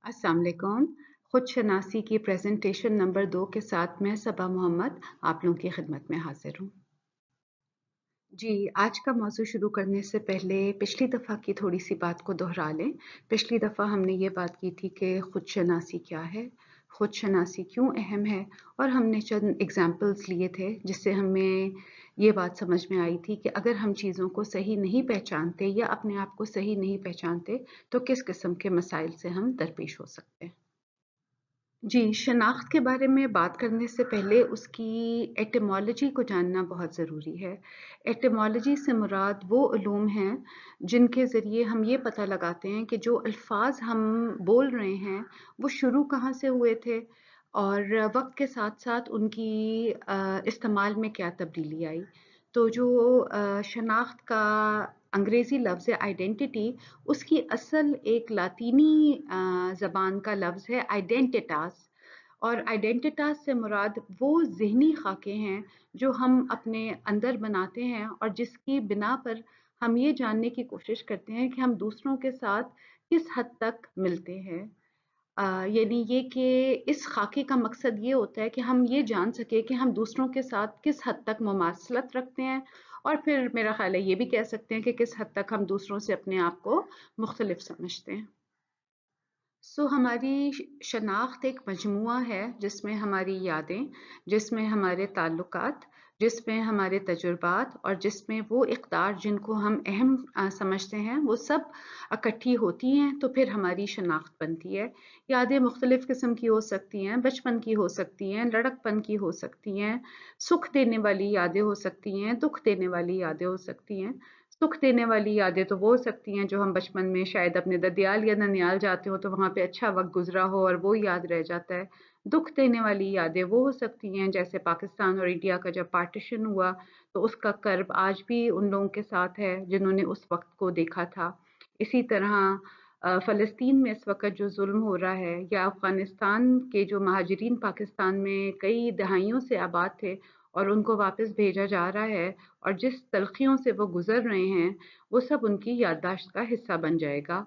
अस्सलाम वालेकुम। खुद शनासी की प्रेजेंटेशन नंबर 2 के साथ मैं सबा मोहम्मद आप लोगों की खिदमत में हाजिर हूँ। जी, आज का मौज़ू शुरू करने से पहले पिछली दफ़ा की थोड़ी-सी बात को दोहरा लें। पिछली दफ़ा हमने ये बात की थी कि खुद शनासी क्या है, खुद शनासी क्यों अहम है और हमने चंद एग्ज़ाम्पल्स लिए थे जिससे हमें ये बात समझ में आई थी कि अगर हम चीज़ों को सही नहीं पहचानते या अपने आप को सही नहीं पहचानते, तो किस किस्म के मसाइल से हम दरपेश हो सकते हैं। जी, शनाख्त के बारे में बात करने से पहले उसकी एटिमोलॉजी को जानना बहुत ज़रूरी है। एटिमोलॉजी से मुराद वो उलूम हैं, जिनके ज़रिए हम ये पता लगाते हैं कि जो अल्फ़ाज़ हम बोल रहे हैं, वो शुरू कहाँ से हुए थे और वक़्त के साथ-साथ उनकी इस्तेमाल में क्या तब्दीली आई। तो जो शनाख्त का अंग्रेज़ी लफ्ज़ है आइडेंटिटी, उसकी असल एक लातीनी ज़बान का लफ्ज़ है आइडेंटिटास और आइडेंटिटास से मुराद वो ज़हनी ख़ाके हैं जो हम अपने अंदर बनाते हैं और जिसकी बिना पर हम ये जानने की कोशिश करते हैं कि हम दूसरों के साथ किस हद तक मिलते हैं। यानी ये कि इस ख़ाके का मकसद ये होता है कि हम ये जान सकें कि हम दूसरों के साथ किस हद तक मुमासलत रखते हैं और फिर मेरा ख़्याल है ये भी कह सकते हैं कि किस हद तक हम दूसरों से अपने आप को मुख्तलिफ समझते हैं। हमारी शनाख्त एक मजमूआ है जिसमें हमारी यादें, जिसमें हमारे ताल्लुकात, जिसमें हमारे तजुर्बात और जिसमें वो इक़्दार जिनको हम अहम समझते हैं वो सब इकट्ठी होती हैं तो फिर हमारी शनाख्त बनती है। यादें मुख्तलिफ़ किस्म की हो सकती हैं, बचपन की हो सकती हैं, लड़कपन की हो सकती हैं, सुख देने वाली यादें हो सकती हैं, दुःख देने वाली यादें हो सकती हैं। सुख देने वाली यादें तो वो हो सकती हैं जो हम बचपन में शायद अपने ददियाल या ननियाल जाते हो तो वहाँ पे अच्छा वक़्त गुज़रा हो और वो याद रह जाता है। दुःख देने वाली यादें वो हो सकती हैं जैसे पाकिस्तान और इंडिया का जब पार्टीशन हुआ तो उसका कर्ब आज भी उन लोगों के साथ है जिन्होंने उस वक़्त को देखा था। इसी तरह फ़लस्तीन में इस वक़्त जो ज़ुल्म हो रहा है या अफ़गानिस्तान के जो महाजिरीन पाकिस्तान में कई दहाइयों से आबाद थे और उनको वापस भेजा जा रहा है और जिस तलख़ियों से वो गुज़र रहे हैं, वो सब उनकी याददाश्त का हिस्सा बन जाएगा।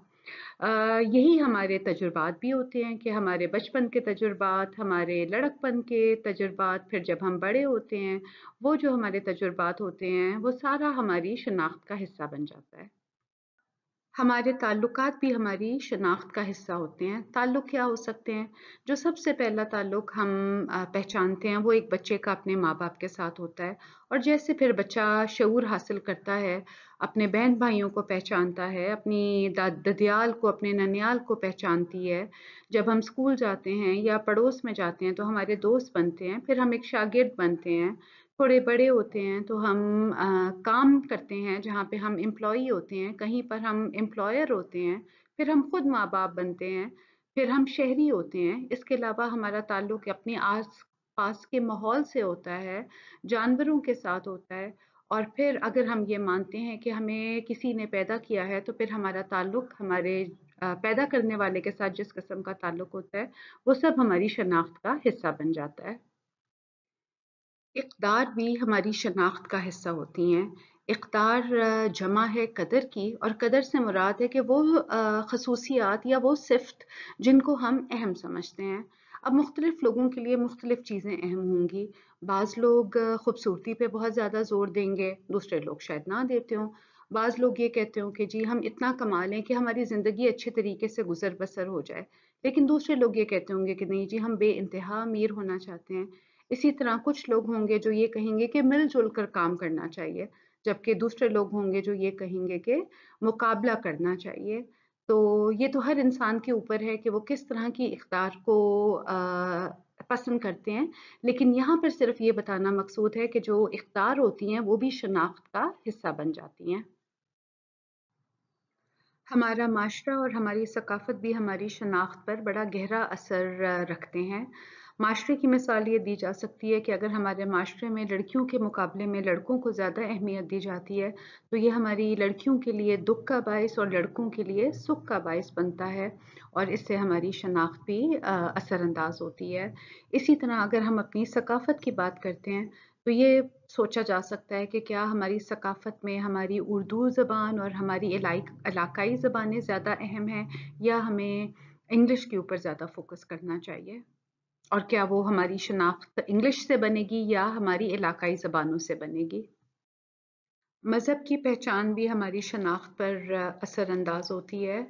यही हमारे तजुर्बात भी होते हैं कि हमारे बचपन के तजुर्बात, हमारे लड़कपन के तजुर्बात, फिर जब हम बड़े होते हैं, वो जो हमारे तजुर्बात होते हैं, वो सारा हमारी शनाख्त का हिस्सा बन जाता है। हमारे ताल्लुकात भी हमारी शनाख्त का हिस्सा होते हैं। ताल्लुक क्या हो सकते हैं? जो सबसे पहला ताल्लुक हम पहचानते हैं वो एक बच्चे का अपने माँ-बाप के साथ होता है और जैसे फिर बच्चा शऊर हासिल करता है, अपने बहन-भाइयों को पहचानता है, अपनी ददियाल को, अपने ननियाल को पहचानती है। जब हम स्कूल जाते हैं या पड़ोस में जाते हैं तो हमारे दोस्त बनते हैं, फिर हम एक शागिर्द बनते हैं। थोड़े बड़े होते हैं तो हम काम करते हैं जहाँ पे हम एम्प्लॉई होते हैं, कहीं पर हम एम्प्लॉयर होते हैं, फिर हम खुद माँ-बाप बनते हैं, फिर हम शहरी होते हैं। इसके अलावा हमारा ताल्लुक अपने आस-पास के माहौल से होता है, जानवरों के साथ होता है और फिर अगर हम ये मानते हैं कि हमें किसी ने पैदा किया है, तो फिर हमारा ताल्लुक हमारे पैदा करने वाले के साथ जिस किस्म का ताल्लुक होता है, वो सब हमारी शनाख्त का हिस्सा बन जाता है। इक़्दार भी हमारी शनाख्त का हिस्सा होती हैं। इक़्दार जमा है कदर की और कदर से मुराद है कि वो ख़ुसूसियात या वो सिफ़्त जिनको हम अहम समझते हैं। अब मुख्तलिफ़ लोगों के लिए मुख्तलिफ़ चीज़ें अहम होंगी। बाज़ लोग खूबसूरती पे बहुत ज़्यादा ज़ोर देंगे, दूसरे लोग शायद ना देते हों। बाज़ लोग ये कहते हों कि जी हम इतना कमा लें कि हमारी ज़िंदगी अच्छे तरीके से गुज़र-बसर हो जाए। लेकिन दूसरे लोग ये कहते होंगे कि नहीं जी हम बेइंतहा अमीर होना चाहते हैं। इसी तरह कुछ लोग होंगे जो ये कहेंगे कि मिल-जुल कर काम करना चाहिए, जबकि दूसरे लोग होंगे जो ये कहेंगे कि मुकाबला करना चाहिए। तो ये तो हर इंसान के ऊपर है कि वो किस तरह की इक़्तिदार को पसंद करते हैं। लेकिन यहाँ पर सिर्फ़ ये बताना मकसूद है कि जो इक़्तिदार होती हैं, वो भी शनाख्त का हिस्सा बन जाती हैं। हमारा माशरा और हमारी सकाफ़त भी हमारी शनाख्त पर बड़ा गहरा असर रखते हैं। माशरे की मिसाल ये दी जा सकती है कि अगर हमारे माशरे में लड़कियों के मुकाबले में लड़कों को ज़्यादा अहमियत दी जाती है, तो ये हमारी लड़कियों के लिए दुःख का बाइस और लड़कों के लिए सुख का बाइस बनता है और इससे हमारी शनाख्त भी असरअंदाज़ होती है। इसी तरह अगर हम अपनी सकाफ़त की बात करते हैं, तो ये सोचा जा सकता है कि क्या हमारी सकाफ़त में हमारी उर्दू ज़बान और हमारी इलाइक इलाकाई ज़बानें ज़्यादा अहम हैं या हमें इंग्लिश के ऊपर ज़्यादा फोकस करना चाहिए? और क्या वो हमारी शनाख्त इंग्लिश से बनेगी या हमारी इलाकाई ज़बानों से बनेगी? मज़हब की पहचान भी हमारी शनाख्त पर असरअंदाज होती है।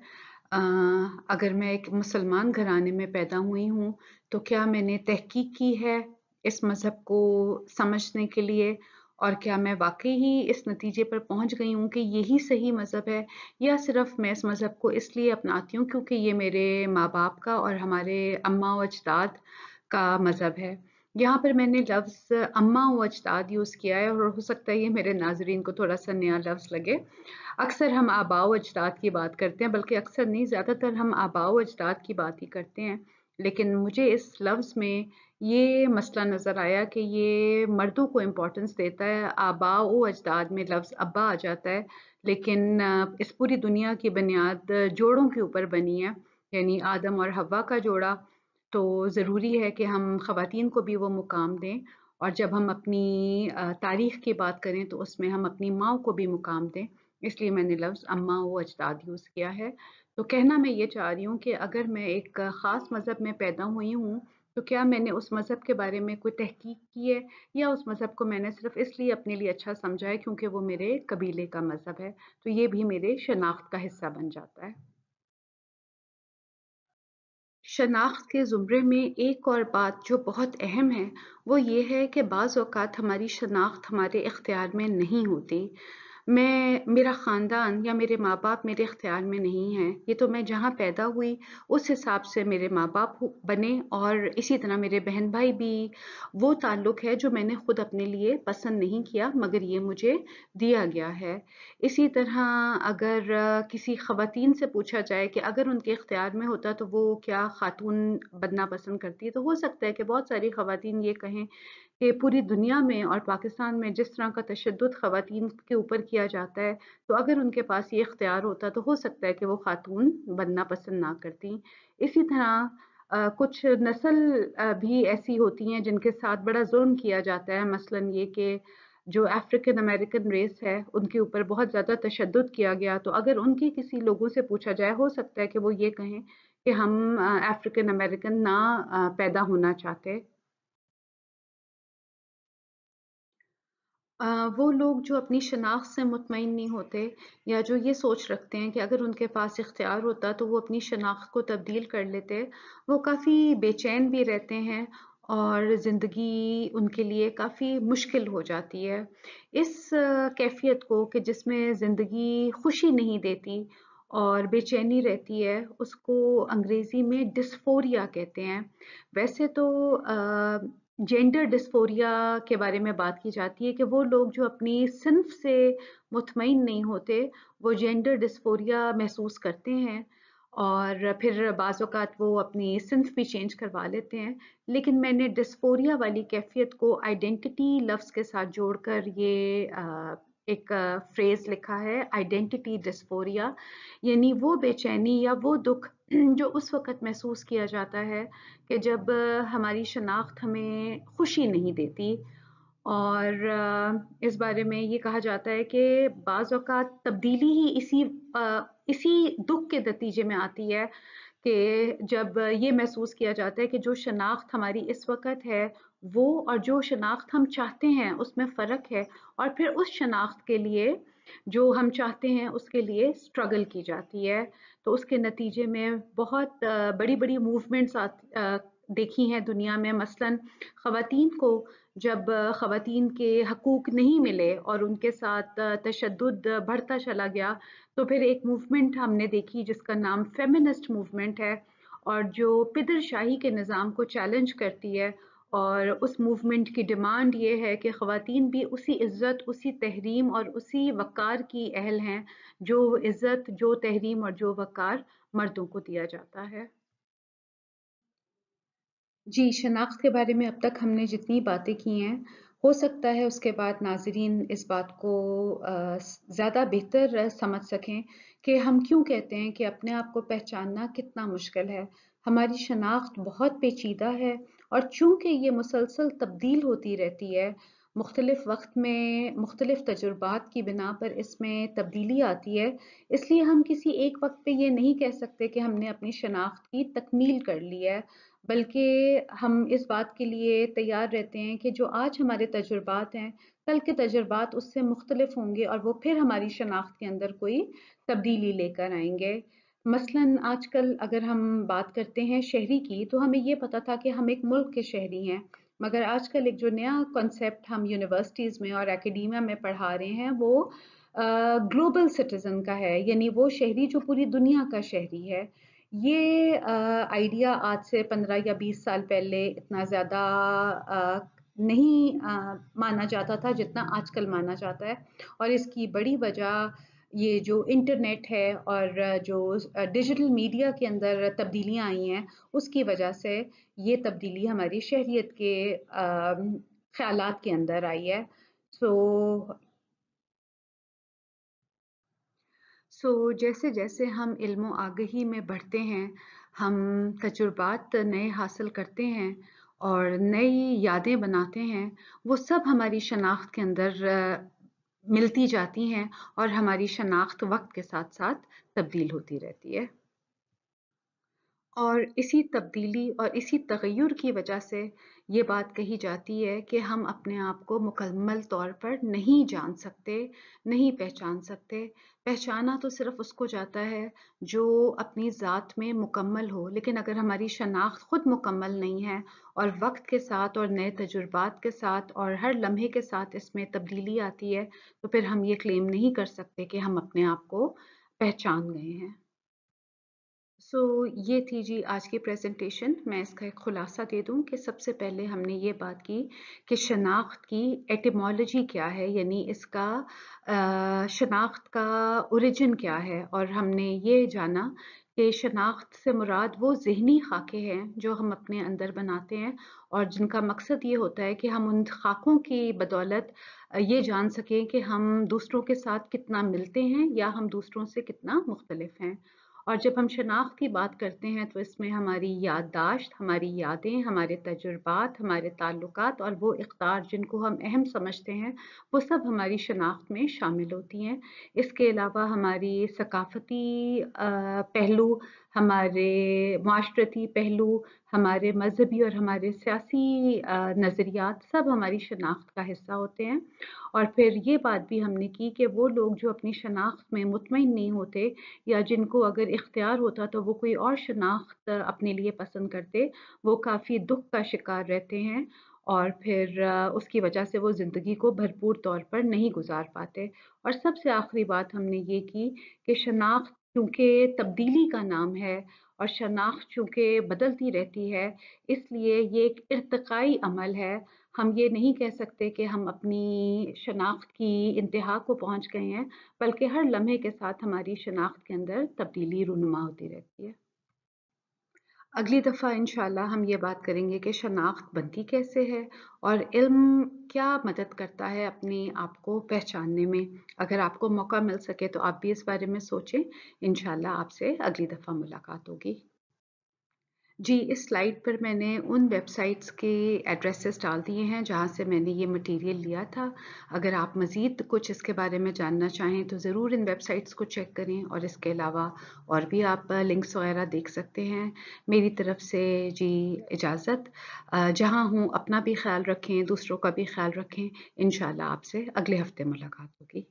अगर मैं एक मुसलमान घराने में पैदा हुई हूँ, तो क्या मैंने तहकीक की है इस मज़हब को समझने के लिए, और क्या मैं वाक़ई ही इस नतीजे पर पहुँच गई हूँ कि यही सही मज़हब है, या सिर्फ़ मैं इस मज़हब को इसलिए अपनाती हूँ क्योंकि ये मेरे माँ-बाप का और हमारे अम्मा व अजदाद का मज़हब है। यहाँ पर मैंने लफ्ज़ अम्मा व अजदाद यूज़ किया है, और हो सकता है ये मेरे नाज़रीन को थोड़ा-सा नया लफ्ज़ लगे। अक्सर हम आबा व अजदाद की बात करते हैं, बल्कि अक्सर नहीं, ज़्यादातर हम आबा व अजदाद की बात ही करते हैं। लेकिन मुझे इस लफ्ज़ में ये मसला नज़र आया कि ये मर्दों को इम्पोर्टेंस देता है। आबा व अजदाद में लफ्ज़ अब्बा आ जाता है, लेकिन इस पूरी दुनिया की बुनियाद जोड़ों के ऊपर बनी है, यानी आदम और हव्वा का जोड़ा। तो ज़रूरी है कि हम ख़वातीन को भी वो मुकाम दें, और जब हम अपनी तारीख़ की बात करें तो उसमें हम अपनी माँ को भी मुकाम दें। इसलिए मैंने लफ्ज़ अम्मा व अजदाद यूज़ किया है। तो कहना मैं ये चाह रही हूँ कि अगर मैं एक ख़ास मज़हब में पैदा हुई हूँ, तो क्या मैंने उस मज़हब के बारे में कोई तहकीक की है, या उस मज़हब को मैंने सिर्फ़ इसलिए अपने लिए अच्छा समझा है क्योंकि वो मेरे कबीले का मज़हब है। तो ये भी मेरे शनाख्त का हिस्सा बन जाता है। शनाख्त के ज़ुमरे में एक और बात जो बहुत अहम है, वो ये है कि बाज़ औक़ात हमारी शनाख्त हमारे इख्तियार में नहीं होती। मेरा ख़ानदान या मेरे माँ-बाप मेरे इख्तियार में नहीं हैं। ये तो मैं जहाँ पैदा हुई, उस हिसाब से मेरे माँ-बाप बने, और इसी तरह मेरे बहन-भाई भी। वो ताल्लुक़ है जो मैंने खुद अपने लिए पसंद नहीं किया, मगर ये मुझे दिया गया है। इसी तरह अगर किसी ख़वातीन से पूछा जाए कि अगर उनके इख्तियार में होता तो वो क्या ख़ातून बनना पसंद करती, तो हो सकता है कि बहुत सारी ख़वातीन ये कहें कि पूरी दुनिया में और पाकिस्तान में जिस तरह का तशद्दुद ख़वातीन के ऊपर किया जाता है, तो अगर उनके पास ये इख्तियार होता तो हो सकता है कि वो ख़ातून बनना पसंद ना करतीं। इसी तरह कुछ नस्ल भी ऐसी होती हैं जिनके साथ बड़ा ज़ुल्म किया जाता है, मसलन ये कि जो अफ्रीकन अमेरिकन रेस है, उनके ऊपर बहुत ज़्यादा तशद्दुद किया गया, तो अगर उनके किसी लोगों से पूछा जाए, हो सकता है कि वो ये कहें कि हम अफ्रीकन अमेरिकन ना पैदा होना चाहते। वो लोग जो अपनी शनाख्त से मुतमईन नहीं होते, या जो ये सोच रखते हैं कि अगर उनके पास इख्तियार होता तो वो अपनी शनाख्त को तब्दील कर लेते, वो काफ़ी बेचैन भी रहते हैं, और ज़िंदगी उनके लिए काफ़ी मुश्किल हो जाती है। इस कैफ़ियत को कि जिसमें ज़िंदगी खुशी नहीं देती और बेचैनी रहती है, उसको अंग्रेज़ी में डिस्फ़ोरिया कहते हैं। वैसे तो जेंडर डिस्फोरिया के बारे में बात की जाती है कि वो लोग जो अपनी सिन्फ से मुतमईन नहीं होते, वो जेंडर डिस्फोरिया महसूस करते हैं, और फिर बाज़ औक़ात वो अपनी सिन्फ भी चेंज करवा लेते हैं। लेकिन मैंने डिस्फोरिया वाली कैफ़ियत को आइडेंटिटी लफ्ज़ के साथ जोड़कर ये एक फ्रेज़ लिखा है, आइडेंटिटी डिस्फोरिया, यानी वो बेचैनी या वो दुःख जो उस वक़्त महसूस किया जाता है कि जब हमारी शनाख्त हमें खुशी नहीं देती, और इस बारे में ये कहा जाता है कि बाज़ औक़ात तब्दीली ही इसी दुःख के नतीजे में आती है कि जब ये महसूस किया जाता है कि जो शनाख्त हमारी इस वक़्त है, वो और जो शनाख्त हम चाहते हैं उसमें फ़र्क है, और फिर उस शनाख्त के लिए जो हम चाहते हैं उसके लिए स्ट्रगल की जाती है। तो उसके नतीजे में बहुत बड़ी-बड़ी मूवमेंट्स देखी हैं दुनिया में, मसलन ख़वातीन को जब ख़वातीन के हकूक़ नहीं मिले और उनके साथ तशद्दुद बढ़ता चला गया, तो फिर एक मूवमेंट हमने देखी जिसका नाम फ़ेमिनिस्ट मूवमेंट है, और जो पिदरशाही के निज़ाम को चैलेंज करती है, और उस मूवमेंट की डिमांड ये है कि ख़वातीन भी उसी इज़्ज़त, उसी तहरीम और उसी वक़ार की अहल हैं, जो इज़्ज़त, जो तहरीम और जो वक़ार मर्दों को दिया जाता है। जी, शनाख्त के बारे में अब तक हमने जितनी बातें की हैं, हो सकता है उसके बाद नाज़रीन इस बात को ज़्यादा बेहतर समझ सकें कि हम क्यों कहते हैं कि अपने आप को पहचानना कितना मुश्किल है। हमारी शनाख्त बहुत पेचीदा है, और चूँकि ये मुसलसल तब्दील होती रहती है, मुख्तलिफ वक्त में मुख्तलिफ तजुर्बात की बिना पर इसमें तब्दीली आती है। इसलिए हम किसी एक वक्त पे ये नहीं कह सकते कि हमने अपनी शनाख्त की तकमील कर ली है, बल्कि हम इस बात के लिए तैयार रहते हैं कि जो आज हमारे तजुर्बात हैं, कल के तजुर्बात उससे मुख्तलिफ होंगे और वो फिर हमारी शनाख्त के अंदर कोई तब्दीली लेकर आएंगे। मसलन आजकल अगर हम बात करते हैं शहरी की, तो हमें ये पता था कि हम एक मुल्क के शहरी हैं, मगर आजकल एक जो नया कॉन्सेप्ट हम यूनिवर्सिटीज़ में और एकेडमिया में पढ़ा रहे हैं वो ग्लोबल सिटीज़न का है, यानी वो शहरी जो पूरी दुनिया का शहरी है। ये आइडिया आज से 15 या 20 साल पहले इतना ज़्यादा नहीं माना जाता था जितना आजकल माना जाता है, और इसकी बड़ी वजह ये जो इंटरनेट है और जो डिजिटल मीडिया के अंदर तब्दीलियां आई हैं उसकी वजह से ये तब्दीली हमारी शहरियत के ख्यालात के अंदर आई है। सो जैसे जैसे हम इल्म आगही में बढ़ते हैं, हम तजुर्बात नए हासिल करते हैं और नई यादें बनाते हैं, वो सब हमारी शनाख्त के अंदर मिलती जाती हैं और हमारी शनाख्त वक्त के साथ साथ तब्दील होती रहती है। और इसी तब्दीली और इसी तगय्युर की वजह से ये बात कही जाती है कि हम अपने आप को मुकम्मल तौर पर नहीं जान सकते, नहीं पहचान सकते। पहचाना तो सिर्फ़ उसको जाता है जो अपनी ज़ात में मुकम्मल हो, लेकिन अगर हमारी शनाख्त खुद मुकम्मल नहीं है और वक्त के साथ और नए तजुर्बात के साथ और हर लम्हे के साथ इसमें तब्दीली आती है, तो फिर हम ये क्लेम नहीं कर सकते कि हम अपने आप को पहचान गए हैं। ये थी जी आज की प्रेजेंटेशन। मैं इसका एक खुलासा दे दूं कि सबसे पहले हमने ये बात की कि शनाख्त की एटिमोलॉजी क्या है, यानी इसका शनाख्त का ओरिजिन क्या है, और हमने ये जाना कि शनाख्त से मुराद वो ज़हनी खाके हैं जो हम अपने अंदर बनाते हैं और जिनका मकसद ये होता है कि हम उन खाकों की बदौलत ये जान सकें कि हम दूसरों के साथ कितना मिलते हैं या हम दूसरों से कितना मुख्तलिफ हैं। और जब हम शनाख्त की बात करते हैं तो इसमें हमारी याददाश्त, हमारी यादें, हमारे तजुर्बात, हमारे ताल्लुकात और वो इक़्तिदार जिनको हम अहम समझते हैं, वो सब हमारी शनाख्त में शामिल होती हैं। इसके अलावा हमारी सकाफ़ती पहलू, हमारे माशरती पहलू, हमारे मज़हबी और हमारे सियासी नज़रियात सब हमारी शनाख्त का हिस्सा होते हैं। और फिर ये बात भी हमने की कि वो लोग जो अपनी शनाख्त में मुतमईन नहीं होते या जिनको अगर इख्तियार होता तो वो कोई और शनाख्त अपने लिए पसंद करते, वो काफ़ी दुख का शिकार रहते हैं और फिर उसकी वजह से वो ज़िंदगी को भरपूर तौर पर नहीं गुजार पाते। और सबसे आखिरी बात हमने ये की कि शनाख्त चूँकि तब्दीली का नाम है और शनाख्त चूँकि बदलती रहती है, इसलिए ये एक इर्तिकाई अमल है। हम ये नहीं कह सकते कि हम अपनी शनाख्त की इंतहा को पहुँच गए हैं, बल्कि हर लम्हे के साथ हमारी शनाख्त के अंदर तब्दीली रूनुमा होती रहती है। अगली दफ़ा इंशाल्लाह हम ये बात करेंगे कि शनाख्त बनती कैसे है और इल्म क्या मदद करता है अपने आप को पहचानने में। अगर आपको मौका मिल सके तो आप भी इस बारे में सोचें। इंशाल्लाह आपसे अगली दफ़ा मुलाकात होगी। जी, इस स्लाइड पर मैंने उन वेबसाइट्स के एड्रेसेस डाल दिए हैं जहाँ से मैंने ये मटेरियल लिया था। अगर आप मज़ीद कुछ इसके बारे में जानना चाहें तो ज़रूर इन वेबसाइट्स को चेक करें और इसके अलावा और भी आप लिंक्स वगैरह देख सकते हैं। मेरी तरफ से जी इजाज़त। जहाँ हूँ अपना भी ख्याल रखें, दूसरों का भी ख्याल रखें। इंशाल्लाह आपसे अगले हफ्ते मुलाकात होगी।